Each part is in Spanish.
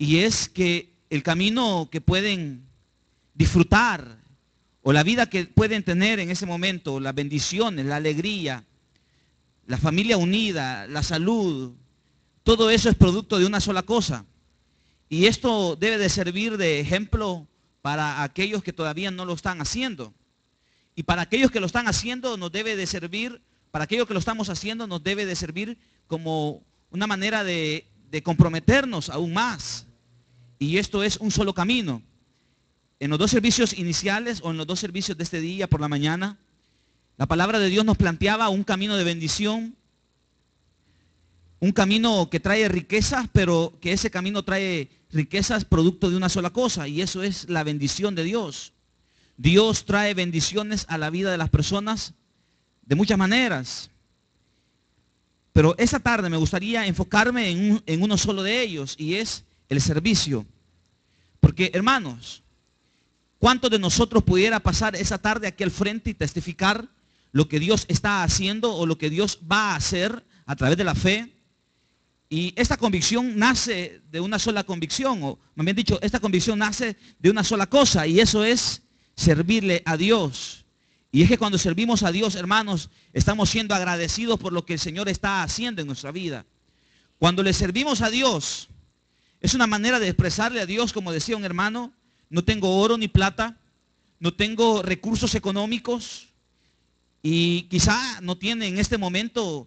y es que el camino que pueden disfrutar o la vida que pueden tener en ese momento, las bendiciones, la alegría, la familia unida, la salud, todo eso es producto de una sola cosa. Y esto debe de servir de ejemplo para aquellos que todavía no lo están haciendo. Y para aquellos que lo están haciendo nos debe de servir, para aquellos que lo estamos haciendo nos debe de servir como una manera de comprometernos aún más. Y esto es un solo camino. En los dos servicios iniciales o en los dos servicios de este día por la mañana, la palabra de Dios nos planteaba un camino de bendición, un camino que trae riquezas, pero que ese camino trae riquezas producto de una sola cosa, y eso es la bendición de Dios. Dios trae bendiciones a la vida de las personas de muchas maneras. Pero esa tarde me gustaría enfocarme en uno solo de ellos, y es el servicio. Porque, hermanos, ¿cuántos de nosotros pudiera pasar esa tarde aquí al frente y testificar lo que Dios está haciendo o lo que Dios va a hacer a través de la fe? Y esta convicción nace de una sola convicción, o más bien dicho, esta convicción nace de una sola cosa, y eso es servirle a Dios. Y es que cuando servimos a Dios, hermanos, estamos siendo agradecidos por lo que el Señor está haciendo en nuestra vida. Cuando le servimos a Dios, es una manera de expresarle a Dios, como decía un hermano: no tengo oro ni plata, no tengo recursos económicos, y quizá no tiene en este momento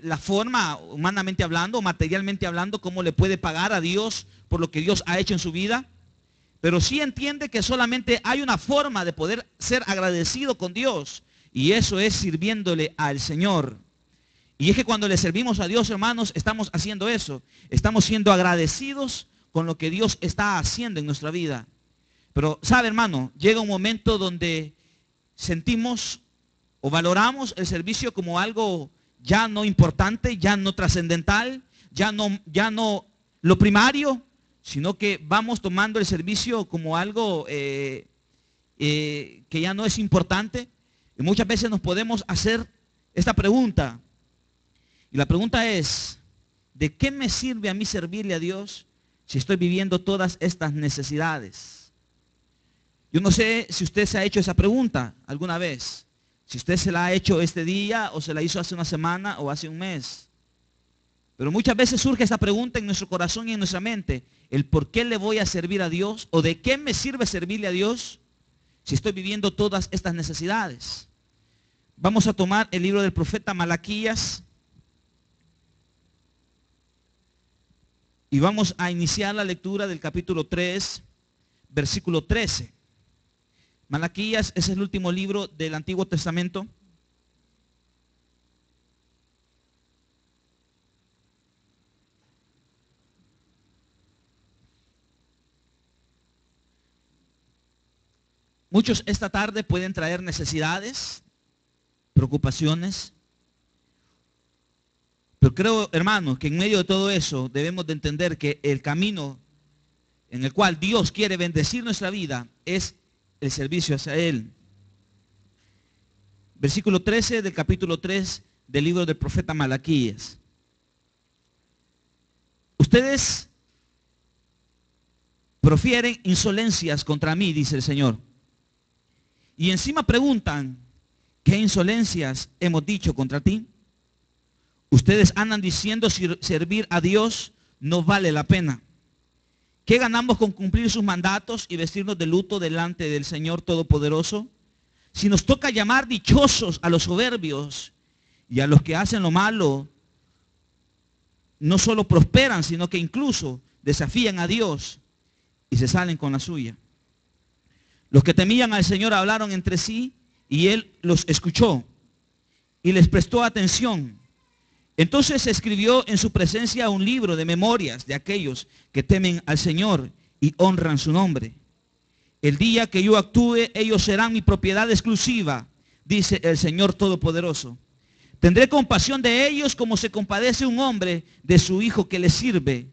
la forma, humanamente hablando, materialmente hablando, cómo le puede pagar a Dios por lo que Dios ha hecho en su vida. Pero sí entiende que solamente hay una forma de poder ser agradecido con Dios, y eso es sirviéndole al Señor. Y es que cuando le servimos a Dios, hermanos, estamos haciendo eso. Estamos siendo agradecidos con lo que Dios está haciendo en nuestra vida. Pero, ¿sabe, hermano? Llega un momento donde sentimos o valoramos el servicio como algo ya no importante, ya no trascendental, ya no lo primario, sino que vamos tomando el servicio como algo que ya no es importante. Y muchas veces nos podemos hacer esta pregunta. Y la pregunta es: ¿de qué me sirve a mí servirle a Dios si estoy viviendo todas estas necesidades? Yo no sé si usted se ha hecho esa pregunta alguna vez. Si usted se la ha hecho este día, o se la hizo hace una semana, o hace un mes. Pero muchas veces surge esta pregunta en nuestro corazón y en nuestra mente: el por qué le voy a servir a Dios, o de qué me sirve servirle a Dios si estoy viviendo todas estas necesidades. Vamos a tomar el libro del profeta Malaquías y vamos a iniciar la lectura del capítulo 3, versículo 13. Malaquías es el último libro del Antiguo Testamento. Muchos esta tarde pueden traer necesidades, preocupaciones, pero creo, hermanos, que en medio de todo eso debemos de entender que el camino en el cual Dios quiere bendecir nuestra vida es el servicio hacia Él. Versículo 13 del capítulo 3 del libro del profeta Malaquías. Ustedes profieren insolencias contra mí, dice el Señor. Y encima preguntan: ¿qué insolencias hemos dicho contra ti? Ustedes andan diciendo: servir a Dios no vale la pena. ¿Qué ganamos con cumplir sus mandatos y vestirnos de luto delante del Señor Todopoderoso? Si nos toca llamar dichosos a los soberbios y a los que hacen lo malo, no solo prosperan, sino que incluso desafían a Dios y se salen con la suya. Los que temían al Señor hablaron entre sí, y Él los escuchó y les prestó atención. Entonces se escribió en su presencia un libro de memorias de aquellos que temen al Señor y honran su nombre. El día que yo actúe, ellos serán mi propiedad exclusiva, dice el Señor Todopoderoso. Tendré compasión de ellos como se compadece un hombre de su hijo que le sirve.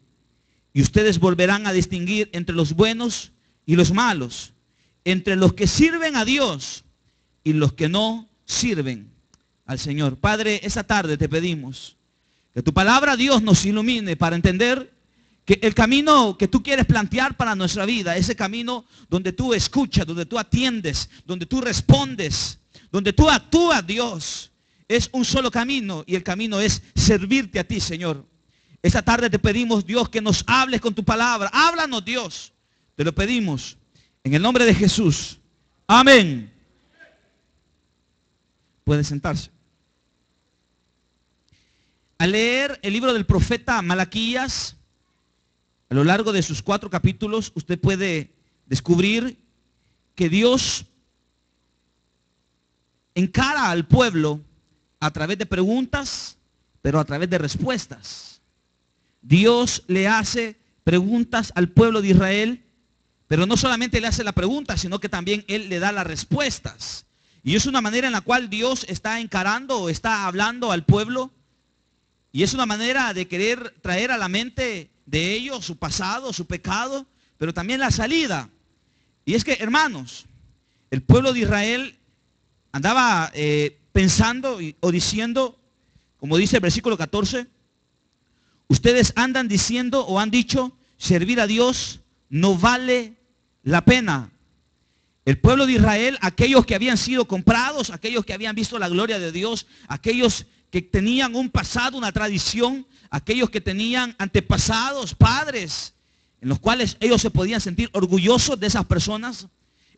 Y ustedes volverán a distinguir entre los buenos y los malos, entre los que sirven a Dios y los que no sirven al Señor. Padre, esta tarde te pedimos que tu palabra, Dios, nos ilumine para entender Que el camino que tú quieres plantear para nuestra vida, ese camino donde tú escuchas, donde tú atiendes, donde tú respondes, donde tú actúas, Dios, es un solo camino, y el camino es servirte a ti, Señor. Esta tarde te pedimos, Dios, que nos hables con tu palabra. Háblanos, Dios. Te lo pedimos en el nombre de Jesús. Amén. Puede sentarse. Al leer el libro del profeta Malaquías, a lo largo de sus 4 capítulos, usted puede descubrir que Dios encara al pueblo a través de preguntas, pero a través de respuestas. Dios le hace preguntas al pueblo de Israel, pero no solamente le hace la pregunta, sino que también Él le da las respuestas. Y es una manera en la cual Dios está encarando o está hablando al pueblo. Y es una manera de querer traer a la mente de ellos su pasado, su pecado, pero también la salida. Y es que, hermanos, el pueblo de Israel andaba pensando o diciendo, como dice el versículo 14, ustedes andan diciendo o han dicho, servir a Dios no vale la pena. El pueblo de Israel, aquellos que habían sido comprados, aquellos que habían visto la gloria de Dios, aquellos que tenían un pasado, una tradición, aquellos que tenían antepasados, padres, en los cuales ellos se podían sentir orgullosos de esas personas.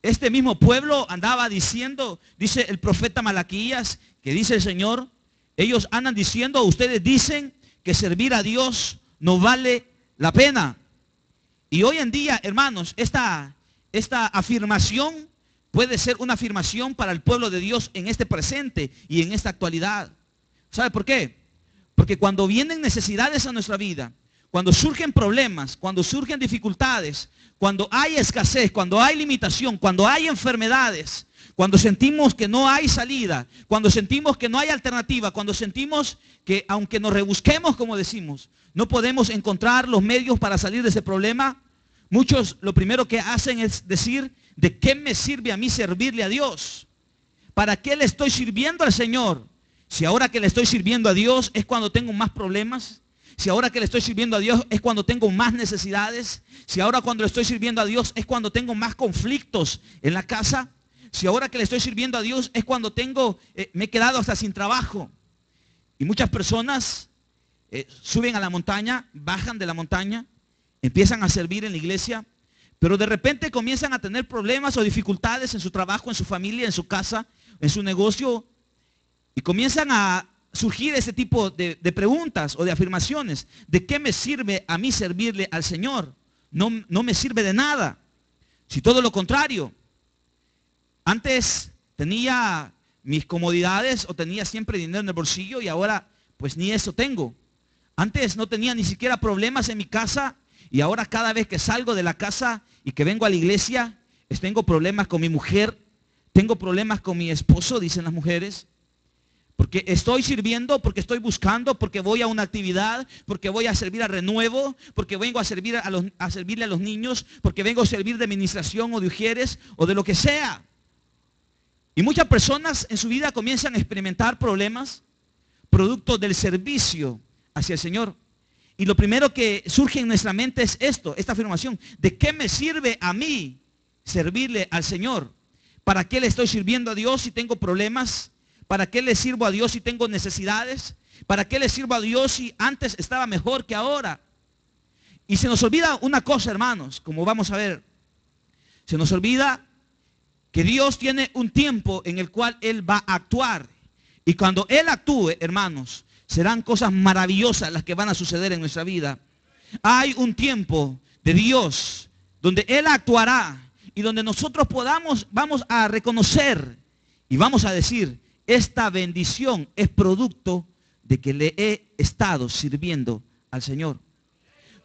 Este mismo pueblo andaba diciendo, dice el profeta Malaquías, que dice el Señor, ellos andan diciendo, ustedes dicen que servir a Dios no vale la pena. Y hoy en día, hermanos, esta afirmación puede ser una afirmación para el pueblo de Dios en este presente y en esta actualidad. ¿Sabe por qué? Porque cuando vienen necesidades a nuestra vida, cuando surgen problemas, cuando surgen dificultades, cuando hay escasez, cuando hay limitación, cuando hay enfermedades, cuando sentimos que no hay salida, cuando sentimos que no hay alternativa, cuando sentimos que aunque nos rebusquemos, como decimos, no podemos encontrar los medios para salir de ese problema, muchos lo primero que hacen es decir, ¿de qué me sirve a mí servirle a Dios? ¿Para qué le estoy sirviendo al Señor? Si ahora que le estoy sirviendo a Dios es cuando tengo más problemas. Si ahora que le estoy sirviendo a Dios es cuando tengo más necesidades. Si ahora cuando le estoy sirviendo a Dios es cuando tengo más conflictos en la casa. Si ahora que le estoy sirviendo a Dios es cuando me he quedado hasta sin trabajo. Y muchas personas suben a la montaña, bajan de la montaña, empiezan a servir en la iglesia, pero de repente comienzan a tener problemas o dificultades en su trabajo, en su familia, en su casa, en su negocio. Y comienzan a surgir ese tipo de preguntas o de afirmaciones. ¿De qué me sirve a mí servirle al Señor? No me sirve de nada. Si todo lo contrario. Antes tenía mis comodidades o tenía siempre dinero en el bolsillo y ahora pues ni eso tengo. Antes no tenía ni siquiera problemas en mi casa y ahora cada vez que salgo de la casa y que vengo a la iglesia, tengo problemas con mi mujer, tengo problemas con mi esposo, dicen las mujeres. Porque estoy sirviendo, porque estoy buscando, porque voy a una actividad, porque voy a servir a renuevo, porque vengo a servirle a los niños, porque vengo a servir de administración o de ujieres o de lo que sea. Y muchas personas en su vida comienzan a experimentar problemas producto del servicio hacia el Señor. Y lo primero que surge en nuestra mente es esta afirmación. ¿De qué me sirve a mí servirle al Señor? ¿Para qué le estoy sirviendo a Dios si tengo problemas? ¿Para qué le sirvo a Dios si tengo necesidades? ¿Para qué le sirvo a Dios si antes estaba mejor que ahora? Y se nos olvida una cosa, hermanos, como vamos a ver. Se nos olvida que Dios tiene un tiempo en el cual Él va a actuar. Y cuando Él actúe, hermanos, serán cosas maravillosas las que van a suceder en nuestra vida. Hay un tiempo de Dios donde Él actuará y donde nosotros vamos a reconocer y vamos a decir, esta bendición es producto de que le he estado sirviendo al Señor.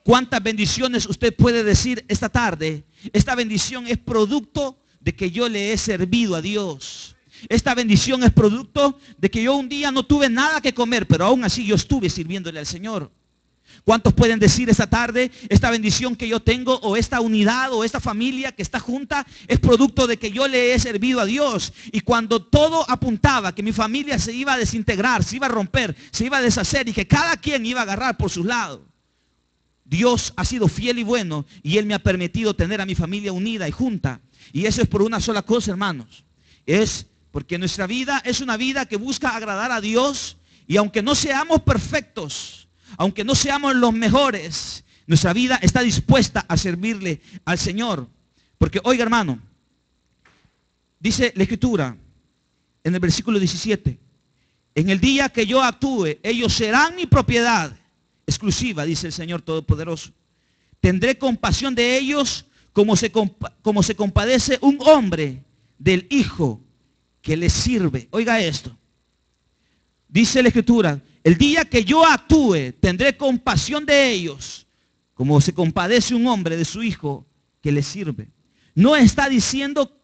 ¿Cuántas bendiciones usted puede decir esta tarde? Esta bendición es producto de que yo le he servido a Dios. Esta bendición es producto de que yo un día no tuve nada que comer, pero aún así yo estuve sirviéndole al Señor. ¿Cuántos pueden decir esta tarde, esta bendición que yo tengo o esta unidad o esta familia que está junta es producto de que yo le he servido a Dios? Y cuando todo apuntaba que mi familia se iba a desintegrar, se iba a romper, se iba a deshacer y que cada quien iba a agarrar por sus lados, Dios ha sido fiel y bueno y Él me ha permitido tener a mi familia unida y junta. Y eso es por una sola cosa, hermanos. Es porque nuestra vida es una vida que busca agradar a Dios. Y aunque no seamos perfectos, aunque no seamos los mejores, nuestra vida está dispuesta a servirle al Señor. Porque, oiga, hermano, dice la Escritura en el versículo 17: en el día que yo actúe, ellos serán mi propiedad exclusiva, dice el Señor Todopoderoso. Tendré compasión de ellos como se compadece un hombre del hijo que le sirve. Oiga esto. Dice la Escritura: el día que yo actúe, tendré compasión de ellos como se compadece un hombre de su hijo que le sirve. No está diciendo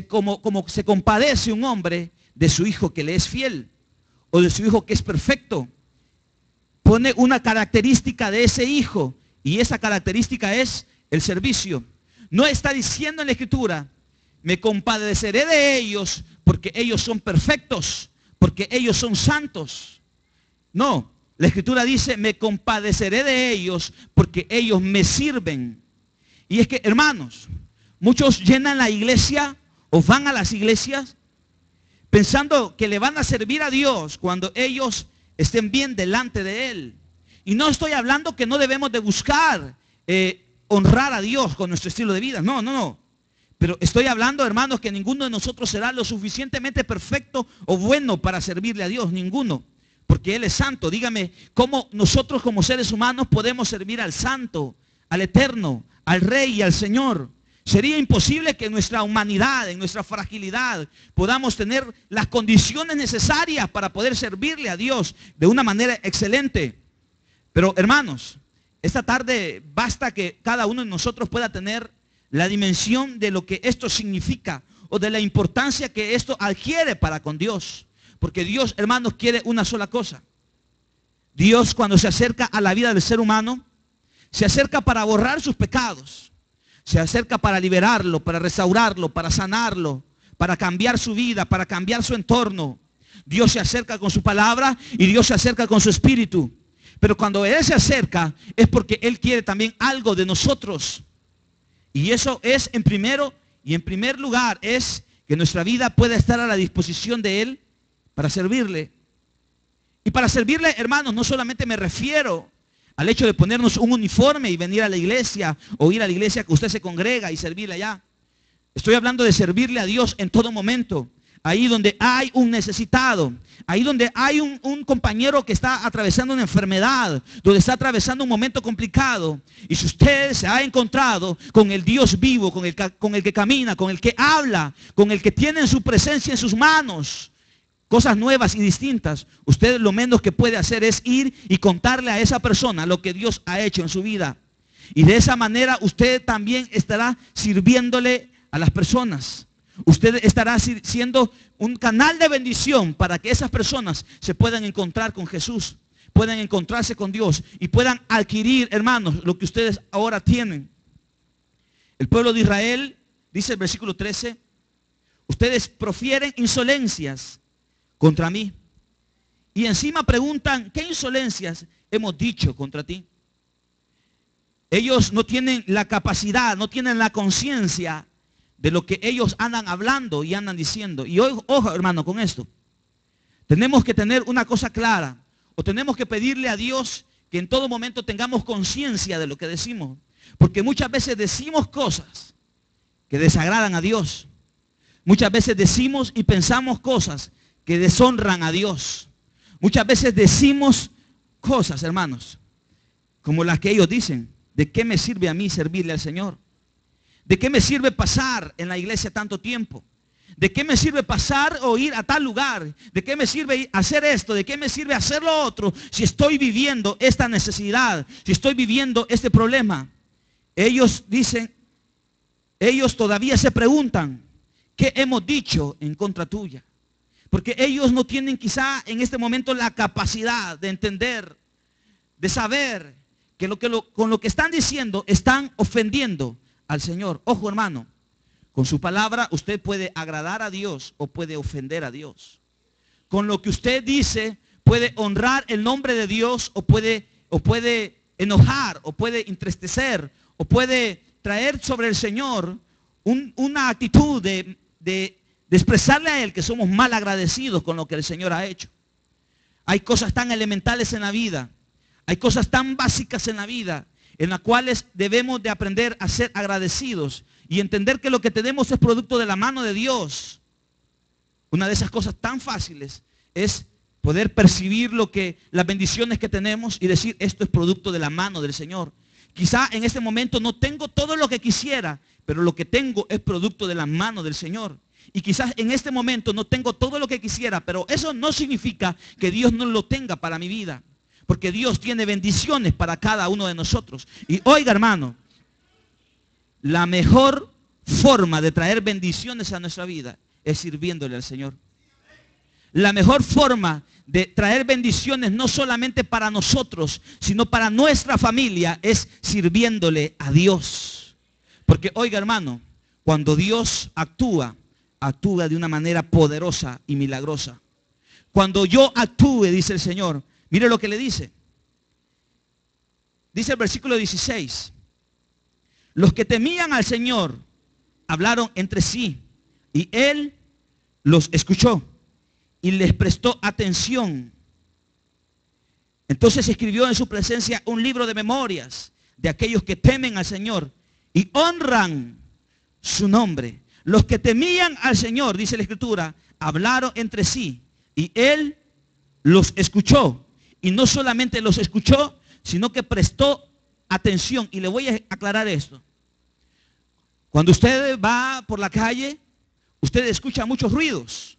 como se compadece un hombre de su hijo que le es fiel o de su hijo que es perfecto. Pone una característica de ese hijo y esa característica es el servicio. No está diciendo en la Escritura: me compadeceré de ellos porque ellos son perfectos, porque ellos son santos. No, la Escritura dice: me compadeceré de ellos porque ellos me sirven. Y es que, hermanos, muchos llenan la iglesia o van a las iglesias pensando que le van a servir a Dios cuando ellos estén bien delante de Él. Y no estoy hablando que no debemos de buscar honrar a Dios con nuestro estilo de vida. No, no, no. Pero estoy hablando, hermanos, que ninguno de nosotros será lo suficientemente perfecto o bueno para servirle a Dios. Ninguno. Porque Él es santo. Dígame, ¿cómo nosotros como seres humanos podemos servir al santo, al eterno, al Rey y al Señor? Sería imposible que en nuestra humanidad, en nuestra fragilidad, podamos tener las condiciones necesarias para poder servirle a Dios de una manera excelente. Pero, hermanos, esta tarde basta que cada uno de nosotros pueda tener la dimensión de lo que esto significa o de la importancia que esto adquiere para con Dios. Porque Dios, hermanos, quiere una sola cosa. Dios, cuando se acerca a la vida del ser humano, se acerca para borrar sus pecados. Se acerca para liberarlo, para restaurarlo, para sanarlo, para cambiar su vida, para cambiar su entorno. Dios se acerca con su palabra y Dios se acerca con su espíritu. Pero cuando Él se acerca es porque Él quiere también algo de nosotros. Y eso es en primer lugar, es que nuestra vida pueda estar a la disposición de Él para servirle. Y para servirle, hermanos, no solamente me refiero al hecho de ponernos un uniforme y venir a la iglesia o ir a la iglesia que usted se congrega y servirle allá. Estoy hablando de servirle a Dios en todo momento. Ahí donde hay un necesitado, ahí donde hay un compañero que está atravesando una enfermedad, donde está atravesando un momento complicado. Y si usted se ha encontrado con el Dios vivo, con el que camina, con el que habla, con el que tiene en su presencia en sus manos cosas nuevas y distintas, usted lo menos que puede hacer es ir y contarle a esa persona lo que Dios ha hecho en su vida. Y de esa manera usted también estará sirviéndole a las personas. Usted estará siendo un canal de bendición para que esas personas se puedan encontrar con Jesús, puedan encontrarse con Dios y puedan adquirir, hermanos, lo que ustedes ahora tienen. El pueblo de Israel, dice el versículo 13, ustedes profieren insolencias contra mí. Y encima preguntan, ¿qué insolencias hemos dicho contra ti? Ellos no tienen la capacidad, no tienen la conciencia de lo que ellos andan hablando y andan diciendo. Y hoy, ojo, hermano, con esto. Tenemos que tener una cosa clara, o tenemos que pedirle a Dios que en todo momento tengamos conciencia de lo que decimos. Porque muchas veces decimos cosas que desagradan a Dios. Muchas veces decimos y pensamos cosas que deshonran a Dios. Muchas veces decimos cosas, hermanos, como las que ellos dicen. ¿De qué me sirve a mí servirle al Señor? ¿De qué me sirve pasar en la iglesia tanto tiempo? ¿De qué me sirve pasar o ir a tal lugar? ¿De qué me sirve hacer esto? ¿De qué me sirve hacer lo otro? Si estoy viviendo esta necesidad, si estoy viviendo este problema. Ellos dicen, ellos todavía se preguntan, ¿qué hemos dicho en contra tuya? Porque ellos no tienen quizá en este momento la capacidad de entender, de saber que con lo que están diciendo están ofendiendo al Señor. Ojo, hermano, con su palabra usted puede agradar a Dios o puede ofender a Dios. Con lo que usted dice puede honrar el nombre de Dios o puede enojar o puede entristecer o puede traer sobre el Señor una actitud de expresarle a Él que somos mal agradecidos con lo que el Señor ha hecho. Hay cosas tan elementales en la vida, hay cosas tan básicas en la vida en las cuales debemos de aprender a ser agradecidos y entender que lo que tenemos es producto de la mano de Dios. Una de esas cosas tan fáciles es poder percibir las bendiciones que tenemos y decir, esto es producto de la mano del Señor. Quizá en este momento no tengo todo lo que quisiera, pero lo que tengo es producto de la mano del Señor. Y quizás en este momento no tengo todo lo que quisiera, pero eso no significa que Dios no lo tenga para mi vida. Porque Dios tiene bendiciones para cada uno de nosotros. Y oiga, hermano, la mejor forma de traer bendiciones a nuestra vida es sirviéndole al Señor. La mejor forma de traer bendiciones no solamente para nosotros, sino para nuestra familia es sirviéndole a Dios. Porque oiga, hermano, cuando Dios actúa de una manera poderosa y milagrosa. Cuando yo actúe, dice el Señor, mire lo que le dice. Dice el versículo 16. Los que temían al Señor hablaron entre sí y Él los escuchó y les prestó atención. Entonces escribió en su presencia un libro de memorias de aquellos que temen al Señor y honran su nombre. Los que temían al Señor, dice la Escritura, hablaron entre sí y Él los escuchó. Y no solamente los escuchó, sino que prestó atención. Y le voy a aclarar esto. Cuando usted va por la calle, usted escucha muchos ruidos.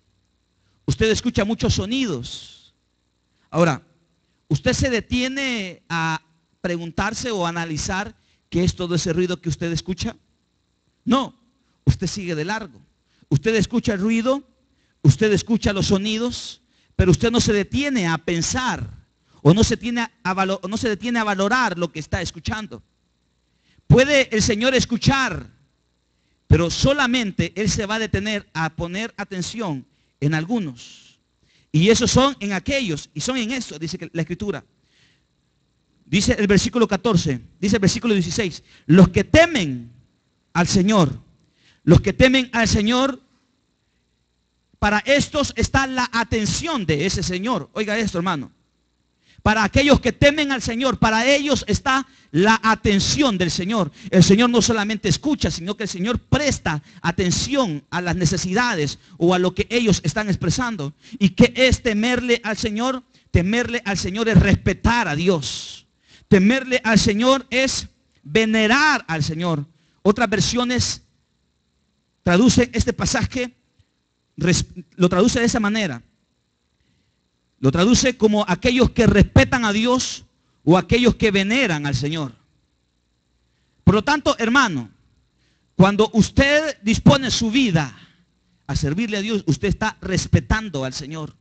Usted escucha muchos sonidos. Ahora, ¿usted se detiene a preguntarse o a analizar qué es todo ese ruido que usted escucha? No, usted sigue de largo. Usted escucha el ruido, usted escucha los sonidos, pero usted no se detiene a pensar o no se detiene a valorar lo que está escuchando. Puede el Señor escuchar, pero solamente Él se va a detener a poner atención en algunos. Y esos son en aquellos, y son en eso, dice la Escritura. Dice el versículo 14, dice el versículo 16, los que temen al Señor, para estos está la atención de ese Señor. Oiga esto, hermano. Para aquellos que temen al Señor, para ellos está la atención del Señor. El Señor no solamente escucha, sino que el Señor presta atención a las necesidades o a lo que ellos están expresando. ¿Y qué es temerle al Señor? Temerle al Señor es respetar a Dios. Temerle al Señor es venerar al Señor. Otras versiones traducen este pasaje, lo traduce de esa manera. Lo traduce como aquellos que respetan a Dios o aquellos que veneran al Señor. Por lo tanto, hermano, cuando usted dispone su vida a servirle a Dios, usted está respetando al Señor.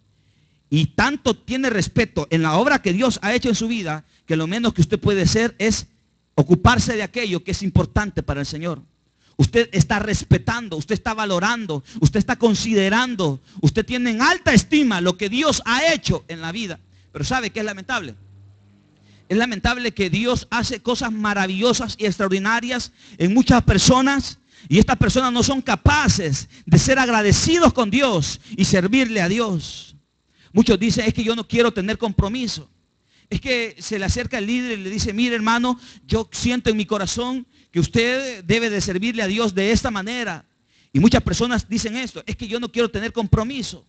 Y tanto tiene respeto en la obra que Dios ha hecho en su vida, que lo menos que usted puede hacer es ocuparse de aquello que es importante para el Señor. Usted está respetando, usted está valorando, usted está considerando, usted tiene en alta estima lo que Dios ha hecho en la vida. Pero ¿sabe qué es lamentable? Es lamentable que Dios hace cosas maravillosas y extraordinarias en muchas personas y estas personas no son capaces de ser agradecidos con Dios y servirle a Dios. Muchos dicen, es que yo no quiero tener compromiso. Es que se le acerca el líder y le dice, mire hermano, yo siento en mi corazón que usted debe de servirle a Dios de esta manera. Y muchas personas dicen esto, es que yo no quiero tener compromiso.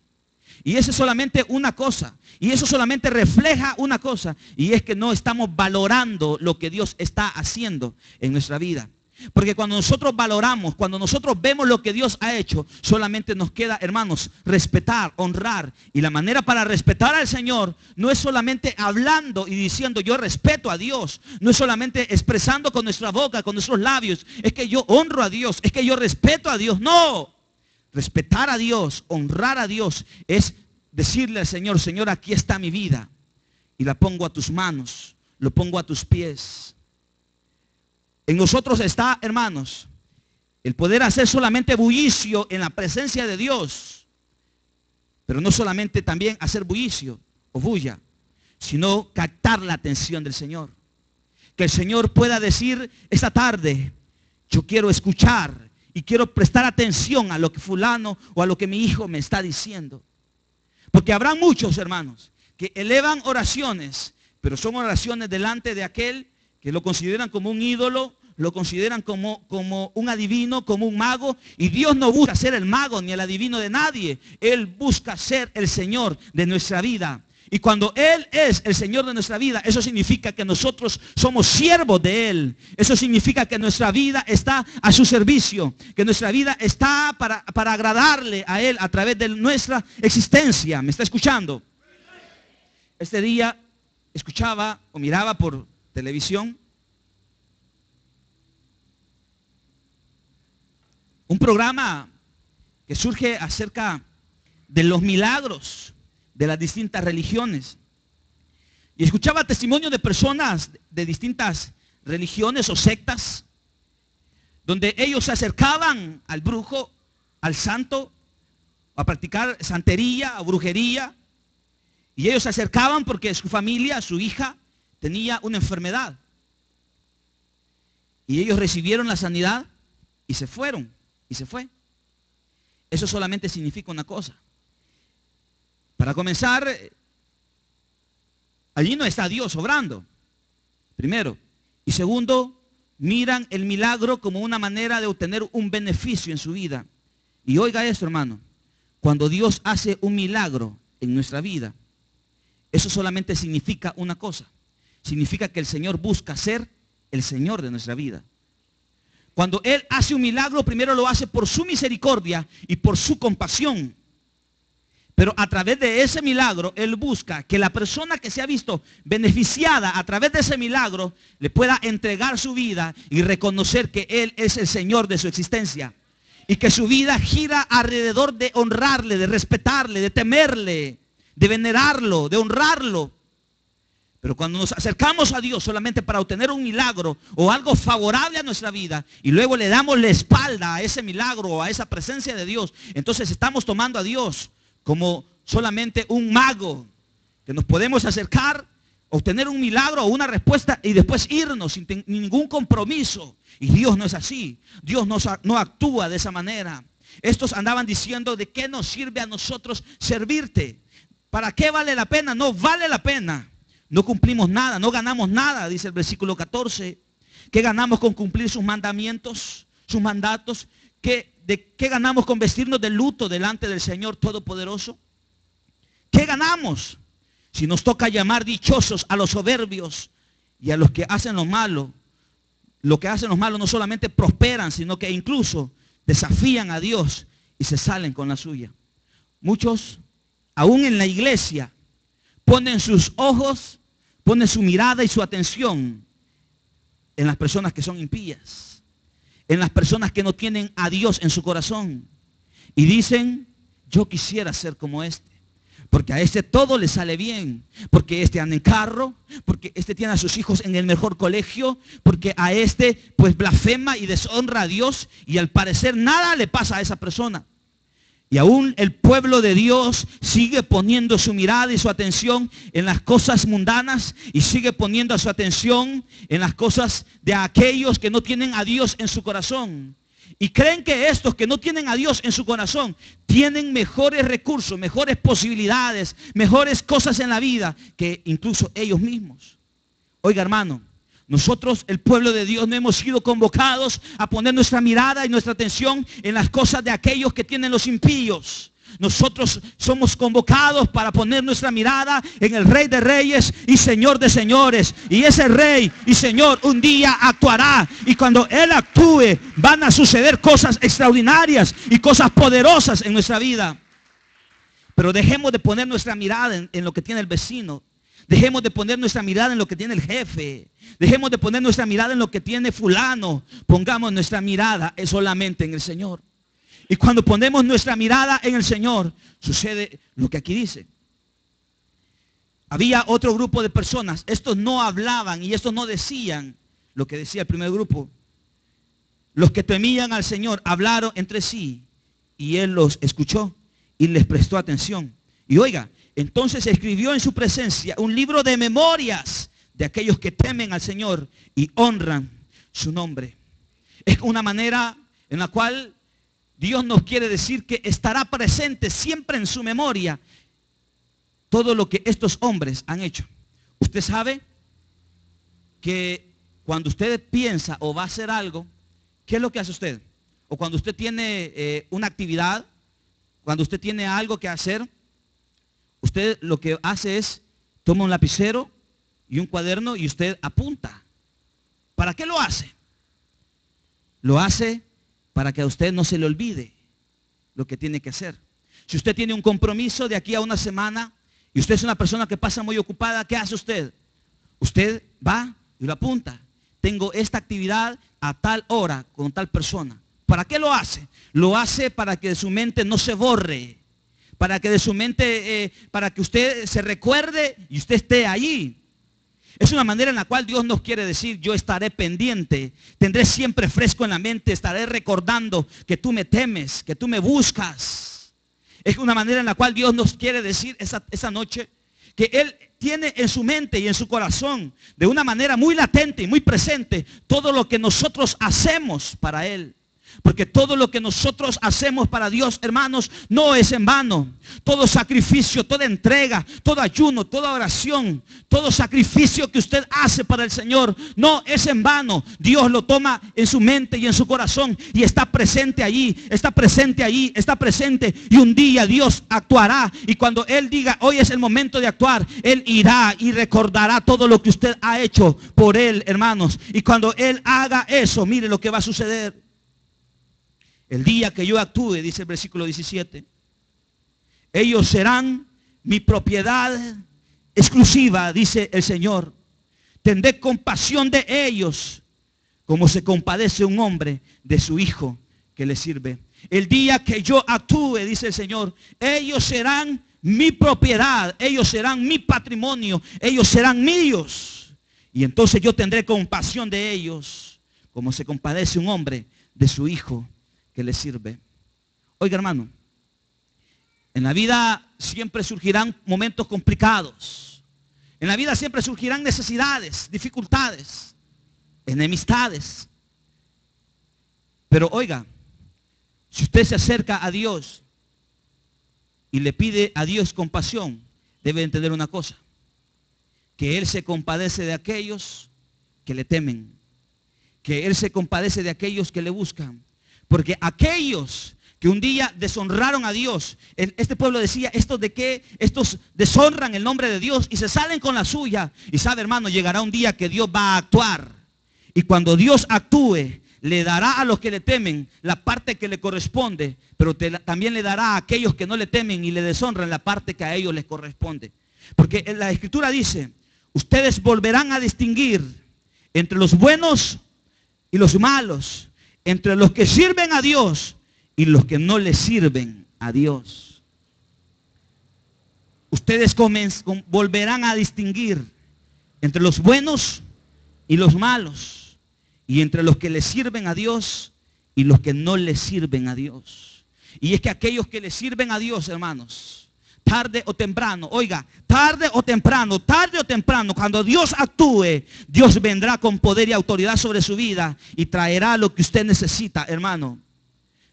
Y eso es solamente una cosa. Y eso solamente refleja una cosa. Y es que no estamos valorando lo que Dios está haciendo en nuestra vida. Porque cuando nosotros valoramos, cuando nosotros vemos lo que Dios ha hecho, solamente nos queda, hermanos, respetar, honrar. Y la manera para respetar al Señor no es solamente hablando y diciendo yo respeto a Dios. No es solamente expresando con nuestra boca, con nuestros labios. Es que yo honro a Dios, es que yo respeto a Dios. No, respetar a Dios, honrar a Dios es decirle al Señor, Señor, aquí está mi vida. Y la pongo a tus manos, lo pongo a tus pies. En nosotros está, hermanos, el poder hacer solamente bullicio en la presencia de Dios. Pero no solamente también hacer bullicio o bulla, sino captar la atención del Señor. Que el Señor pueda decir esta tarde, yo quiero escuchar y quiero prestar atención a lo que fulano o a lo que mi hijo me está diciendo. Porque habrá muchos hermanos que elevan oraciones, pero son oraciones delante de aquel que lo consideran como un ídolo, lo consideran como un adivino, como un mago. Y Dios no busca ser el mago ni el adivino de nadie. Él busca ser el Señor de nuestra vida. Y cuando Él es el Señor de nuestra vida, eso significa que nosotros somos siervos de Él. Eso significa que nuestra vida está a su servicio, que nuestra vida está para agradarle a Él a través de nuestra existencia. ¿Me está escuchando? Este día escuchaba o miraba por televisión un programa que surge acerca de los milagros de las distintas religiones. Y escuchaba testimonios de personas de distintas religiones o sectas, donde ellos se acercaban al brujo, al santo, a practicar santería o brujería. Y ellos se acercaban porque su familia, su hija, tenía una enfermedad. Y ellos recibieron la sanidad y se fueron. Y se fue. Eso solamente significa una cosa. Para comenzar, allí no está Dios obrando, primero. Y segundo, miran el milagro como una manera de obtener un beneficio en su vida. Y oiga esto, hermano, cuando Dios hace un milagro en nuestra vida, eso solamente significa una cosa. Significa que el Señor busca ser el Señor de nuestra vida. Cuando Él hace un milagro, primero lo hace por su misericordia y por su compasión. Pero a través de ese milagro, Él busca que la persona que se ha visto beneficiada a través de ese milagro, le pueda entregar su vida y reconocer que Él es el Señor de su existencia. Y que su vida gira alrededor de honrarle, de respetarle, de temerle, de venerarlo, de honrarlo. Pero cuando nos acercamos a Dios solamente para obtener un milagro o algo favorable a nuestra vida y luego le damos la espalda a ese milagro o a esa presencia de Dios, entonces estamos tomando a Dios como solamente un mago que nos podemos acercar, obtener un milagro o una respuesta y después irnos sin ningún compromiso. Y Dios no es así. Dios no actúa de esa manera. Estos andaban diciendo, ¿de qué nos sirve a nosotros servirte? ¿Para qué vale la pena? No vale la pena. No cumplimos nada, no ganamos nada, dice el versículo 14. ¿Qué ganamos con cumplir sus mandamientos, sus mandatos? ¿De qué ganamos con vestirnos de luto delante del Señor Todopoderoso? ¿Qué ganamos si nos toca llamar dichosos a los soberbios y a los que hacen lo malo? Los que hacen lo malo no solamente prosperan, sino que incluso desafían a Dios y se salen con la suya. Muchos, aún en la iglesia, ponen sus ojos, ponen su mirada y su atención en las personas que son impías, en las personas que no tienen a Dios en su corazón. Y dicen, yo quisiera ser como este, porque a este todo le sale bien, porque este anda en carro, porque este tiene a sus hijos en el mejor colegio, porque a este pues blasfema y deshonra a Dios y al parecer nada le pasa a esa persona. Y aún el pueblo de Dios sigue poniendo su mirada y su atención en las cosas mundanas y sigue poniendo su atención en las cosas de aquellos que no tienen a Dios en su corazón. Y creen que estos que no tienen a Dios en su corazón tienen mejores recursos, mejores posibilidades, mejores cosas en la vida que incluso ellos mismos. Oiga, hermano, nosotros, el pueblo de Dios, no hemos sido convocados a poner nuestra mirada y nuestra atención en las cosas de aquellos que tienen los impíos. Nosotros somos convocados para poner nuestra mirada en el Rey de Reyes y Señor de Señores. Y ese Rey y Señor un día actuará. Y cuando Él actúe, van a suceder cosas extraordinarias y cosas poderosas en nuestra vida. Pero dejemos de poner nuestra mirada en lo que tiene el vecino. Dejemos de poner nuestra mirada en lo que tiene el jefe. Dejemos de poner nuestra mirada en lo que tiene fulano. Pongamos nuestra mirada solamente en el Señor. Y cuando ponemos nuestra mirada en el Señor, sucede lo que aquí dice. Había otro grupo de personas. Estos no hablaban y estos no decían lo que decía el primer grupo. Los que temían al Señor hablaron entre sí y Él los escuchó y les prestó atención. Y oiga, entonces escribió en su presencia un libro de memorias de aquellos que temen al Señor y honran su nombre. Es una manera en la cual Dios nos quiere decir que estará presente siempre en su memoria todo lo que estos hombres han hecho. Usted sabe que cuando usted piensa o va a hacer algo, ¿qué es lo que hace usted? O cuando usted tiene una actividad, cuando usted tiene algo que hacer, usted lo que hace es toma un lapicero y un cuaderno y usted apunta. ¿Para qué lo hace? Lo hace para que a usted no se le olvide lo que tiene que hacer. Si usted tiene un compromiso de aquí a una semana y usted es una persona que pasa muy ocupada, ¿qué hace usted? Usted va y lo apunta. Tengo esta actividad a tal hora con tal persona. ¿Para qué lo hace? Lo hace para que de su mente no se borre. Para que de su mente, para que usted se recuerde y usted esté allí. Es una manera en la cual Dios nos quiere decir, yo estaré pendiente, tendré siempre fresco en la mente, estaré recordando que tú me temes, que tú me buscas. Es una manera en la cual Dios nos quiere decir esa noche que Él tiene en su mente y en su corazón, de una manera muy latente y muy presente, todo lo que nosotros hacemos para Él. Porque todo lo que nosotros hacemos para Dios, hermanos, no es en vano. Todo sacrificio, toda entrega, todo ayuno, toda oración, todo sacrificio que usted hace para el Señor, no es en vano. Dios lo toma en su mente y en su corazón y está presente allí, está presente allí, está presente. Y un día Dios actuará. Y cuando Él diga, hoy es el momento de actuar, Él irá y recordará todo lo que usted ha hecho por Él, hermanos. Y cuando Él haga eso, mire lo que va a suceder. El día que yo actúe, dice el versículo 17, ellos serán mi propiedad exclusiva, dice el Señor. Tendré compasión de ellos, como se compadece un hombre de su hijo que le sirve. El día que yo actúe, dice el Señor, ellos serán mi propiedad, ellos serán mi patrimonio, ellos serán míos. Y entonces yo tendré compasión de ellos, como se compadece un hombre de su hijo que le sirve. Oiga, hermano, en la vida siempre surgirán momentos complicados. En la vida siempre surgirán necesidades, dificultades, enemistades. Pero oiga, si usted se acerca a Dios y le pide a Dios compasión, debe entender una cosa, que Él se compadece de aquellos que le temen, que Él se compadece de aquellos que le buscan. Porque aquellos que un día deshonraron a Dios, este pueblo decía, ¿estos de qué? Estos deshonran el nombre de Dios y se salen con la suya. Y sabe, hermano, llegará un día que Dios va a actuar. Y cuando Dios actúe, le dará a los que le temen la parte que le corresponde, pero también le dará a aquellos que no le temen y le deshonran la parte que a ellos les corresponde. Porque la Escritura dice, ustedes volverán a distinguir entre los buenos y los malos, entre los que sirven a Dios y los que no le sirven a Dios. Ustedes volverán a distinguir entre los buenos y los malos, y entre los que le sirven a Dios y los que no le sirven a Dios. Y es que aquellos que le sirven a Dios, hermanos, tarde o temprano, oiga, tarde o temprano, cuando Dios actúe, Dios vendrá con poder y autoridad sobre su vida y traerá lo que usted necesita, hermano.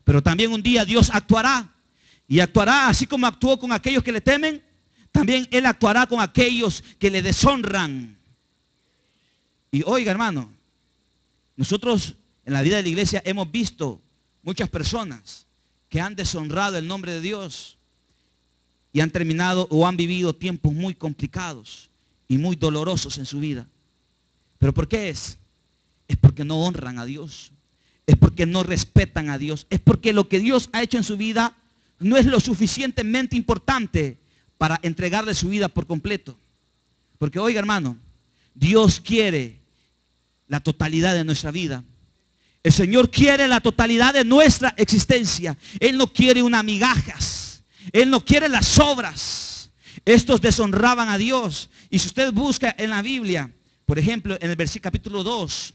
Pero también un día Dios actuará, y actuará así como actuó con aquellos que le temen, también Él actuará con aquellos que le deshonran. Y oiga, hermano, nosotros en la vida de la iglesia hemos visto muchas personas que han deshonrado el nombre de Dios y han terminado o han vivido tiempos muy complicados y muy dolorosos en su vida. ¿Pero por qué es? Es porque no honran a Dios. Es porque no respetan a Dios. Es porque lo que Dios ha hecho en su vida no es lo suficientemente importante para entregarle su vida por completo. Porque oiga, hermano, Dios quiere la totalidad de nuestra vida. El Señor quiere la totalidad de nuestra existencia. Él no quiere unas migajas. Él no quiere las obras. Estos deshonraban a Dios. Y si usted busca en la Biblia, por ejemplo, en el versículo capítulo 2,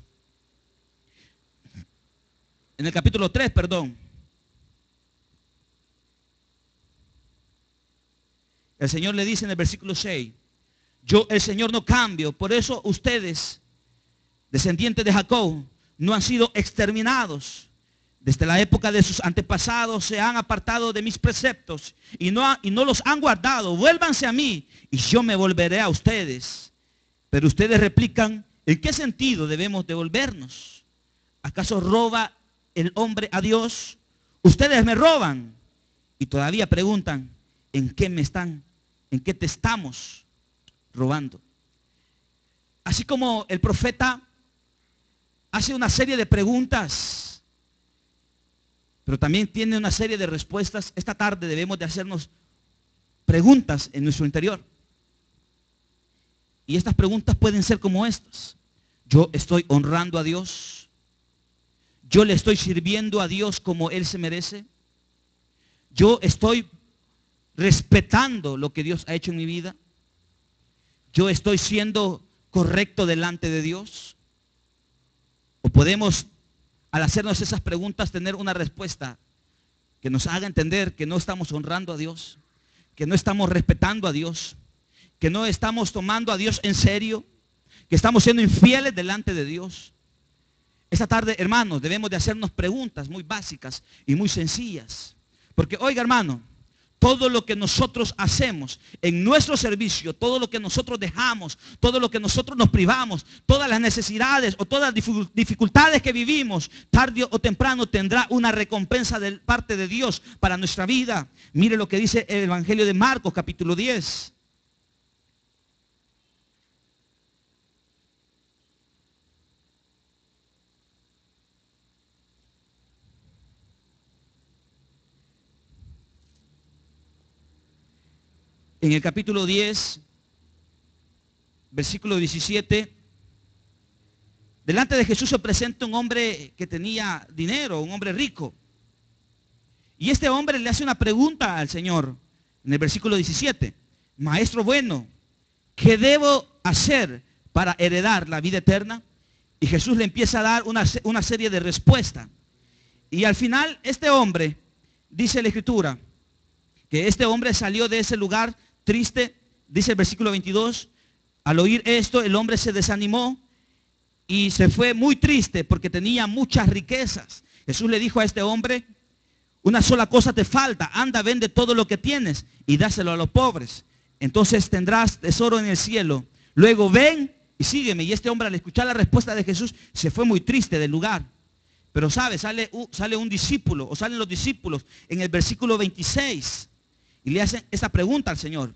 en el capítulo 3, perdón, el Señor le dice en el versículo 6, Yo, el Señor, no cambio. Por eso ustedes, descendientes de Jacob, no han sido exterminados. Desde la época de sus antepasados se han apartado de mis preceptos y no los han guardado. Vuélvanse a mí y yo me volveré a ustedes. Pero ustedes replican, ¿en qué sentido debemos devolvernos? ¿Acaso roba el hombre a Dios? Ustedes me roban. Y todavía preguntan, ¿en qué te estamos robando? Así como el profeta hace una serie de preguntas, pero también tiene una serie de respuestas, esta tarde debemos de hacernos preguntas en nuestro interior. Y estas preguntas pueden ser como estas. ¿Yo estoy honrando a Dios? ¿Yo le estoy sirviendo a Dios como Él se merece? ¿Yo estoy respetando lo que Dios ha hecho en mi vida? ¿Yo estoy siendo correcto delante de Dios? ¿O podemos, al hacernos esas preguntas, tener una respuesta que nos haga entender que no estamos honrando a Dios, que no estamos respetando a Dios, que no estamos tomando a Dios en serio, que estamos siendo infieles delante de Dios? Esta tarde, hermanos, debemos de hacernos preguntas muy básicas y muy sencillas. Porque, oiga, hermano, todo lo que nosotros hacemos en nuestro servicio, todo lo que nosotros dejamos, todo lo que nosotros nos privamos, todas las necesidades o todas las dificultades que vivimos, tarde o temprano tendrá una recompensa de parte de Dios para nuestra vida. Mire lo que dice el Evangelio de Marcos, capítulo 10. En el capítulo 10, versículo 17, delante de Jesús se presenta un hombre que tenía dinero, un hombre rico. Y este hombre le hace una pregunta al Señor, en el versículo 17. Maestro bueno, ¿qué debo hacer para heredar la vida eterna? Y Jesús le empieza a dar una serie de respuestas. Y al final este hombre, dice la Escritura, que este hombre salió de ese lugar triste. Dice el versículo 22, al oír esto el hombre se desanimó y se fue muy triste porque tenía muchas riquezas. Jesús le dijo a este hombre, una sola cosa te falta, anda, vende todo lo que tienes y dáselo a los pobres. Entonces tendrás tesoro en el cielo. Luego ven y sígueme. Y este hombre, al escuchar la respuesta de Jesús, se fue muy triste del lugar. Pero sabe, sale un discípulo, o salen los discípulos en el versículo 26. Y le hacen esta pregunta al Señor.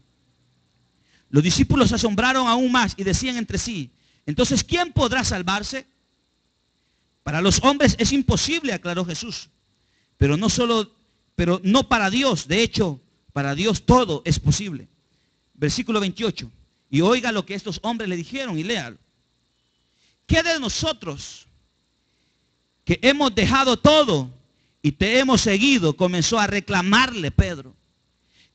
Los discípulos se asombraron aún más y decían entre sí, entonces, ¿quién podrá salvarse? Para los hombres es imposible, aclaró Jesús. Pero no para Dios. De hecho, para Dios todo es posible. Versículo 28. Y oiga lo que estos hombres le dijeron y léalo. ¿Qué de nosotros que hemos dejado todo y te hemos seguido? Comenzó a reclamarle Pedro.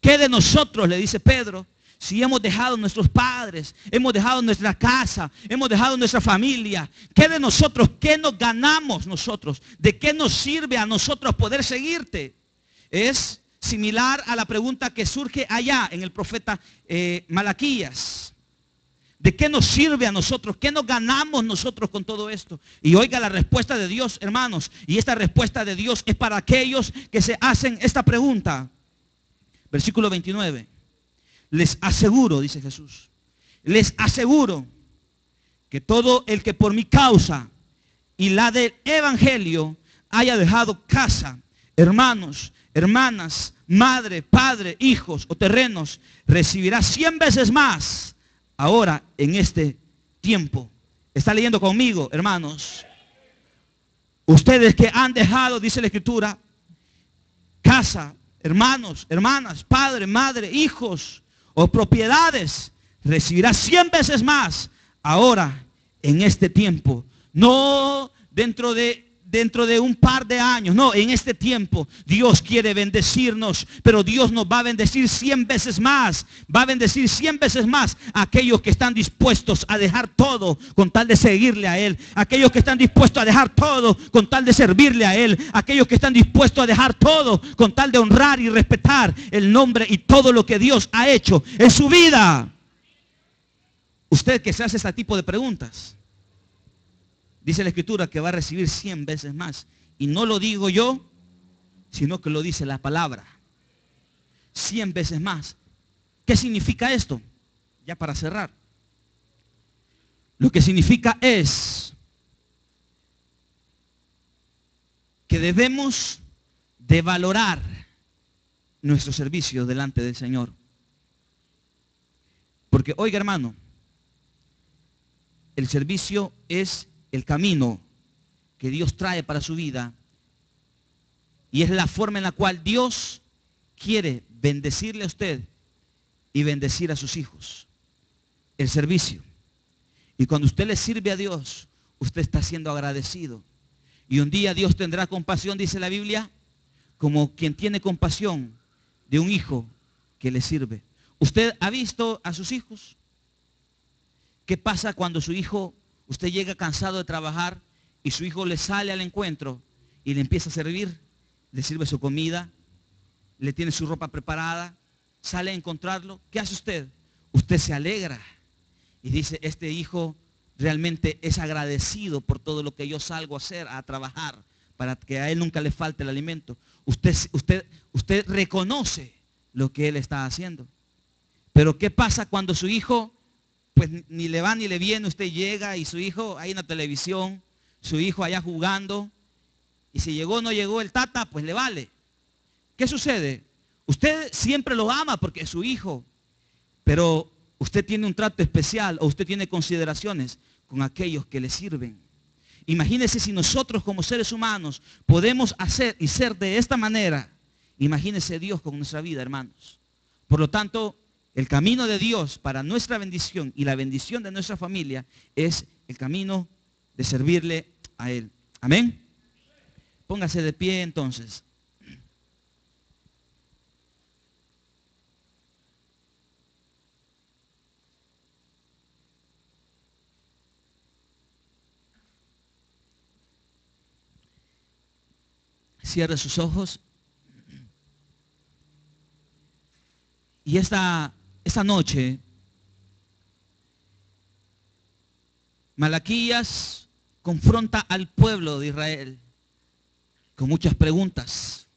¿Qué de nosotros, le dice Pedro, si hemos dejado nuestros padres, hemos dejado nuestra casa, hemos dejado nuestra familia? ¿Qué de nosotros? ¿Qué nos ganamos nosotros? ¿De qué nos sirve a nosotros poder seguirte? Es similar a la pregunta que surge allá en el profeta Malaquías. ¿De qué nos sirve a nosotros? ¿Qué nos ganamos nosotros con todo esto? Y oiga la respuesta de Dios, hermanos. Y esta respuesta de Dios es para aquellos que se hacen esta pregunta. Versículo 29. Les aseguro, dice Jesús, les aseguro que todo el que por mi causa y la del evangelio haya dejado casa, hermanos, hermanas, madre, padre, hijos o terrenos, recibirá 100 veces más ahora en este tiempo. ¿Está leyendo conmigo, hermanos? Ustedes que han dejado, dice la Escritura, casa, hermanos, hermanas, padre, madre, hijos o propiedades, recibirá 100 veces más ahora en este tiempo. No dentro de un par de años, no, en este tiempo Dios quiere bendecirnos, pero Dios nos va a bendecir 100 veces más. Va a bendecir 100 veces más a aquellos que están dispuestos a dejar todo con tal de seguirle a Él. Aquellos que están dispuestos a dejar todo con tal de servirle a Él. Aquellos que están dispuestos a dejar todo con tal de honrar y respetar el nombre y todo lo que Dios ha hecho en su vida. Usted que se hace este tipo de preguntas, dice la Escritura que va a recibir 100 veces más. Y no lo digo yo, sino que lo dice la palabra. 100 veces más. ¿Qué significa esto? Ya para cerrar. Lo que significa es que debemos de valorar nuestro servicio delante del Señor. Porque, oiga hermano, el servicio es el camino que Dios trae para su vida y es la forma en la cual Dios quiere bendecirle a usted y bendecir a sus hijos. El servicio. Y cuando usted le sirve a Dios, usted está siendo agradecido. Y un día Dios tendrá compasión, dice la Biblia, como quien tiene compasión de un hijo que le sirve. ¿Usted ha visto a sus hijos? ¿Qué pasa cuando su hijo, usted llega cansado de trabajar y su hijo le sale al encuentro y le empieza a servir? Le sirve su comida, le tiene su ropa preparada, sale a encontrarlo. ¿Qué hace usted? Usted se alegra y dice, este hijo realmente es agradecido por todo lo que yo salgo a hacer, a trabajar, para que a él nunca le falte el alimento. Usted reconoce lo que él está haciendo. Pero ¿qué pasa cuando su hijo, pues ni le va ni le viene? Usted llega y su hijo ahí en la televisión, su hijo allá jugando, y si llegó o no llegó el tata, pues le vale. ¿Qué sucede? Usted siempre lo ama porque es su hijo, pero usted tiene un trato especial o usted tiene consideraciones con aquellos que le sirven. Imagínese si nosotros como seres humanos podemos hacer y ser de esta manera. Imagínese Dios con nuestra vida, hermanos. Por lo tanto, el camino de Dios para nuestra bendición y la bendición de nuestra familia es el camino de servirle a Él. Amén. Póngase de pie entonces. Cierre sus ojos. Y esta noche, Malaquías confronta al pueblo de Israel con muchas preguntas.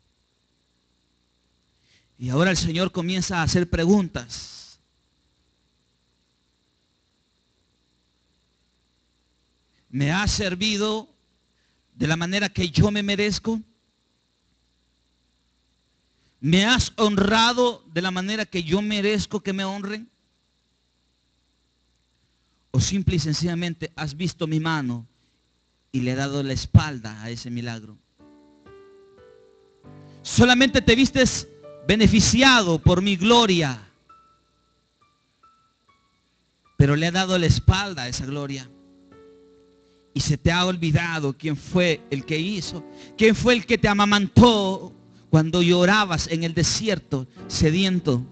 Y ahora el Señor comienza a hacer preguntas. ¿Me has servido de la manera que yo me merezco? ¿Me has honrado de la manera que yo merezco que me honren? ¿O simple y sencillamente has visto mi mano y le he dado la espalda a ese milagro? ¿Solamente te vistes beneficiado por mi gloria, pero le he dado la espalda a esa gloria? Y se te ha olvidado quién fue el que hizo, quién fue el que te amamantó cuando llorabas en el desierto sediento.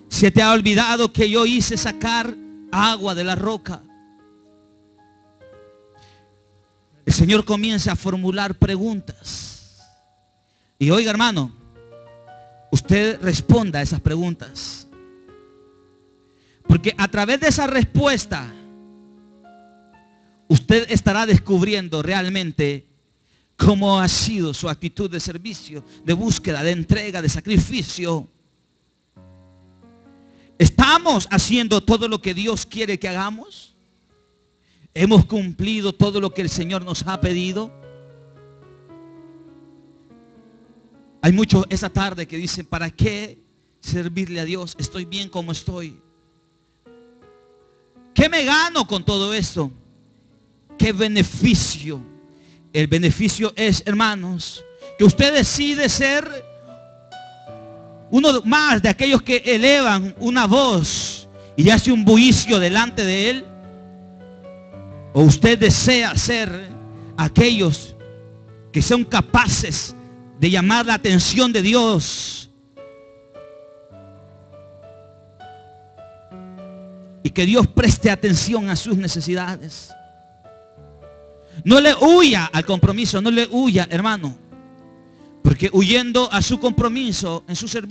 Se te ha olvidado que yo hice sacar agua de la roca. El Señor comienza a formular preguntas. Y oiga, hermano, usted responda a esas preguntas. Porque a través de esa respuesta, usted estará descubriendo realmente cómo ha sido su actitud de servicio, de búsqueda, de entrega, de sacrificio. ¿Estamos haciendo todo lo que Dios quiere que hagamos? ¿Hemos cumplido todo lo que el Señor nos ha pedido? Hay muchos esa tarde que dicen, ¿para qué servirle a Dios? Estoy bien como estoy. ¿Qué me gano con todo esto? ¿Qué beneficio? El beneficio es, hermanos, que usted decide ser uno más de aquellos que elevan una voz y hace un bullicio delante de Él. O usted desea ser aquellos que son capaces de llamar la atención de Dios y que Dios preste atención a sus necesidades. No le huya al compromiso, no le huya, hermano, porque huyendo a su compromiso en su servicio